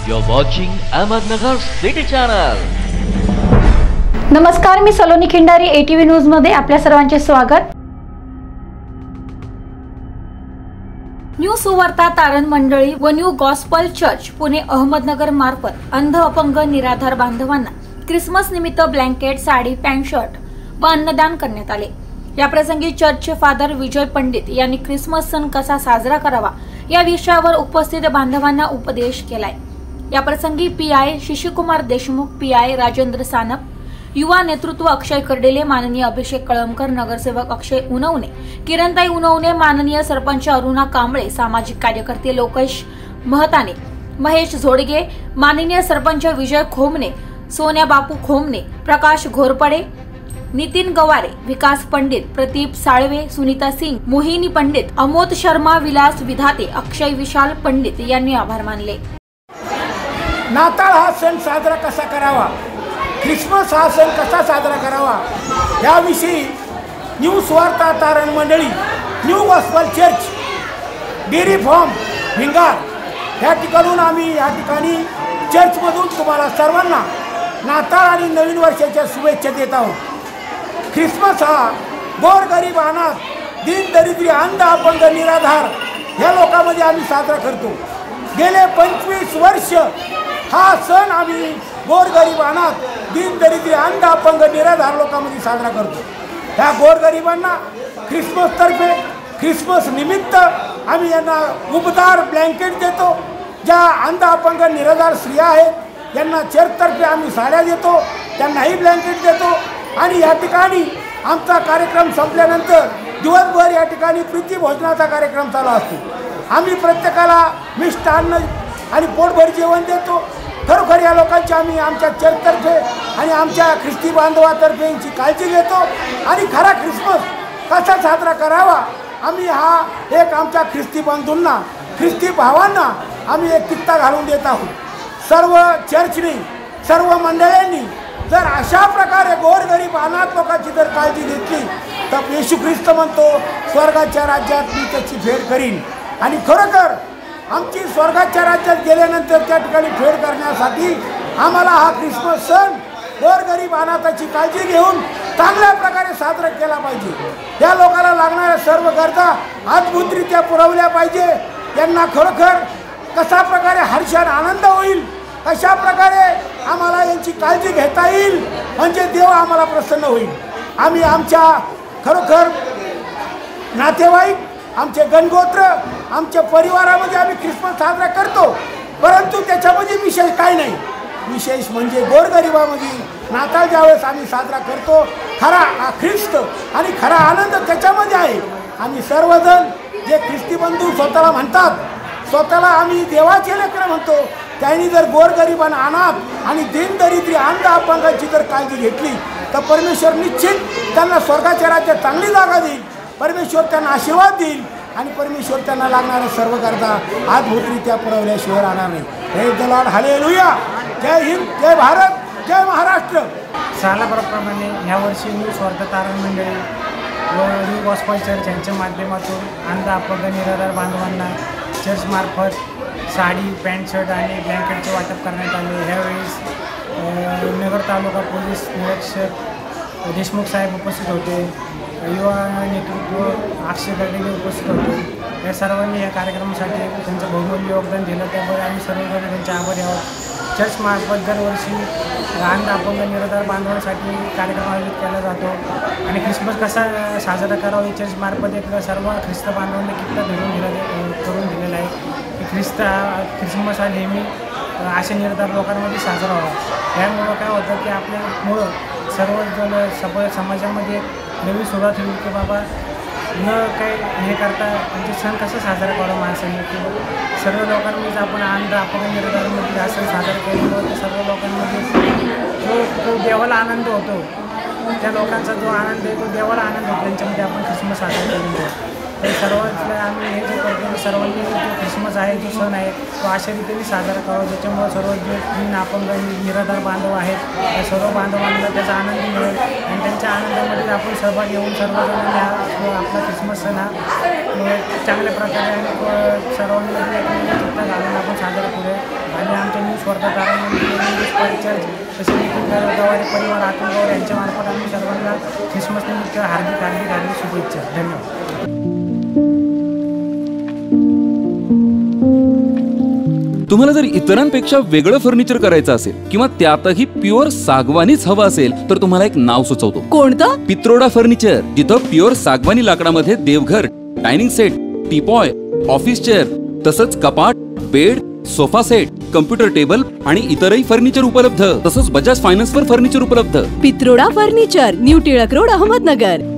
You're watching Ahmednagar City Channel. नमस्कार, मी Saloni Khindari, ATV news मध्ये आपल्या सर्वांचे स्वागत. न्यू सुवार्ता तारण मंडळी व new gospel church Pune Ahmednagar मार्फत अंध अपंग निराधार बांधवांना ख्रिसमस निमित्त ब्लँकेट, साडी, पॅन्ट, शर्ट व अन्नदान करण्यात आले. या प्रसंगी चर्चचे फादर विजय पंडित यांनी ख्रिसमस सण कसा साजरा करावा या विषयावर उपस्थित बांधवांना उपदेश केलाय. या प्रसंगी PI शिशिकुमार देशमुख, PI राजेंद्र सानप, युवा नेतृत्व अक्षय कर्डेले, माननीय अभिषेक कळमकर, नगरसेवक अक्षय उनवणे, किरणताई उनवणे, माननीय सरपंच अरुणा कांबळे, सामाजिक कार्यकर्ते लोकेश महताने, महेश झोडगे, माननीय सरपंच विजय खोमने, सोन्या बापू खोमने, प्रकाश घोरपडे, नितीन गवारे, विकास पंडित, प्रदीप साळवे, सुनीता सिंग, मोहिनी पंडित, अमोद शर्मा, विलास विधाते, अक्षय विशाल पंडित यांनी आभार मानले. नाताळ हा सण साजरा कसा करावा, ख्रिसमस हा सण कसा साजरा करावा याविषयी न्यू सुवार्ता तारण मंडळी, new gospel church, dairy farm, Bhingar या ठिकाणून आम्ही या ठिकाणी चर्चमधून तुम्हाला सर्वांना नाताळ आणि नवीन वर्षाच्या शुभेच्छा देत आहोत. ख्रिसमस हा गोरगरीब, अनाथ, दीनदरिद्री, अंध, अपंग, निराधार या लोकांमध्ये आम्ही साजरा करतो. गेले 25 वर्ष हा सण आम्ही गोरगरीब, अनाथ, दीनदरिद्री, अंध, अपंग, निराधार लोकांमध्ये साजरा करतो. ह्या गोरगरिबांना ख्रिसमसतर्फे, ख्रिसमस निमित्त आम्ही यांना उबदार ब्लँकेट देतो. ज्या अंध, अपंग, निराधार स्त्रिया आहेत यांना चर्चतर्फे आम्ही साड्या देतो, त्यांनाही ब्लँकेट देतो. आणि या ठिकाणी आमचा कार्यक्रम संपल्यानंतर दिवसभर या ठिकाणी प्रीती भोजनाचा कार्यक्रम चालू असतो. आम्ही प्रत्येकाला मिष्टान्न आणि पोटभर जेवण देतो. खरोखर या लोकांची आम्ही आमच्या चर्चतर्फे आणि आमच्या ख्रिस्ती बांधवातर्फे यांची काळजी घेतो. आणि खरा ख्रिसमस कसा साजरा करावा आम्ही हा एक आमच्या ख्रिस्ती बंधूंना, ख्रिस्ती भावांना आम्ही एक कित्ता घालून देत आहोत. सर्व चर्चनी, सर्व मंडळांनी जर अशा प्रकारे गोरगरीब, अनाथ लोकांची जर काळजी घेतली तर येशू ख्रिस्त म्हणतो, स्वर्गाच्या राज्यात मी त्याची फेड करीन. आणि खरोखर आमची स्वर्गाच्या राज्यात गेल्यानंतर त्या ठिकाणी फेड करण्यासाठी आम्हाला हा ख्रिसमस सण गोरगरीब, अनाथाची काळजी घेऊन चांगल्या प्रकारे साजरा केला पाहिजे. या लोकांना लागणाऱ्या सर्व गरजा अद्भुतरित्या पुरवल्या पाहिजे. यांना खरोखर कशा प्रकारे हर्षाने आनंद होईल, कशा प्रकारे आम्हाला यांची काळजी घेता येईल, म्हणजे देव आम्हाला प्रसन्न होईल. आम्ही आमच्या खरोखर नातेवाईक, आमचे गणगोत्र, आमच्या परिवारामध्ये आम्ही ख्रिसमस साजरा करतो. परंतु त्याच्यामध्ये विशेष काय नाही. विशेष म्हणजे गोरगरिबामध्ये नाताळ ज्यावेळेस आम्ही साजरा करतो, खरा ख्रिस्त आणि खरा आनंद त्याच्यामध्ये आहे. आम्ही सर्वजण जे ख्रिस्ती बंधू स्वतःला म्हणतात, स्वतःला आम्ही देवाचे लेकरं म्हणतो, त्यांनी जर गोरगरिबांना, अनाथ आणि दीनदरिद्री, अंध, अपंगाची जर काळजी घेतली तर परमेश्वर निश्चित त्यांना स्वर्गाच्या राज्यात चांगली जागा देईल. परमेश्वर त्यांना आशीर्वाद देईल आणि परमेश्वर त्यांना लागणाऱ्या सर्व गरजा अद्भुतरित्या पुरवल्याशिवाय राहणार नाही. Praise the lord, hallelujah. जय हिंद, जय भारत, जय महाराष्ट्र. सालाप्रमाणे यावर्षी न्यू सुवार्ता तारण मंडळी व न्यू गॉस्पल चर्च यांच्या माध्यमातून अंध, अपंग, निराधार बांधवांना चर्चमार्फत साडी, पॅन्ट, शर्ट आणि ब्लँकेटचे वाटप करण्यात आले. ह्यावेळेस नगर तालुका पोलीस निरीक्षक देशमुख साहेब उपस्थित होते, युवा नेतृत्व अक्षय कर्डेले उपस्थित होते. या सर्वांनी या कार्यक्रमासाठी त्यांचं बहुमूल्य योगदान दिलं, त्यामुळे आम्ही सर्वजण त्यांचे आभारी आहोत. चर्चमार्फत दरवर्षी अंध, अपंग, निराधार बांधवांसाठी कार्यक्रम आयोजित केला जातो. आणि ख्रिसमस कसा साजरा करावा हे चर्चमार्फत एक सर्व ख्रिस्त बांधवांना कित्ता करून दिलेला आहे की ख्रिसमस हा नेहमी अशा निराधार लोकांमध्ये साजरा व्हावा. यामुळं काय होतं की आपल्यामुळं सर्व समाजामध्ये नवीन सुरुवात होईल की बाबा न काय हे करता म्हणजे सण कसा साजरा करावा माणसाने, किंवा सर्व लोकांमध्ये आपण अंध, अपंग, निराधारमध्ये हा सण साजरा केल्यामुळे सर्व लोकांमध्ये जो देवाला आनंद होतो, त्या लोकांचा जो आनंद आहे तो देवाला आनंद होतो, त्यांच्यामध्ये आपण ख्रिसमस साजरा केलेला आहे. तर सर्वांना आम्ही हे जे करतो की सर्वांनी जो ख्रिसमस आहे, जो सण आहे तो अशा रीतीने साजरा करावा, ज्याच्यामुळे सर्व जे दीन, अपंग, निराधार बांधव आहेत त्या सर्व बांधवांना त्याचा आनंद मिळेल आणि त्यांच्या आनंदामध्ये आपण सहभाग घेऊन सर्वजणांनी आपला ख्रिसमस सण हा चांगल्या प्रकारे आणि सर्वांमध्ये घालून आपण साजरा करूया. आणि आमच्या न्यूज वर्धा तारण मंडळी न्यू गॉस्पल चर्च तसेच निखिल गवारे परिवार अतुल गवारे यांच्यामार्फत आम्ही सर्वांना ख्रिसमस निमित्त हार्दिक शुभेच्छा. धन्यवाद. तुम्हाला जर इतरांपेक्षा वेगळं फर्निचर करायचं असेल किंवा त्यातही प्युअर सागवानीच हवं असेल तर तुम्हाला एक नाव सुचवतो. कोणतं? पित्रोडा फर्निचर, जिथं प्युअर सागवानी लाकडामध्ये देवघर, dining set, teapoy, office chair तसंच कपाट, bed, sofa set, computer table आणि इतरही फर्निचर उपलब्ध. तसंच बजाज फायनान्सवर फर्निचर उपलब्ध. Pitroda furniture, new Tilak road, Ahmednagar.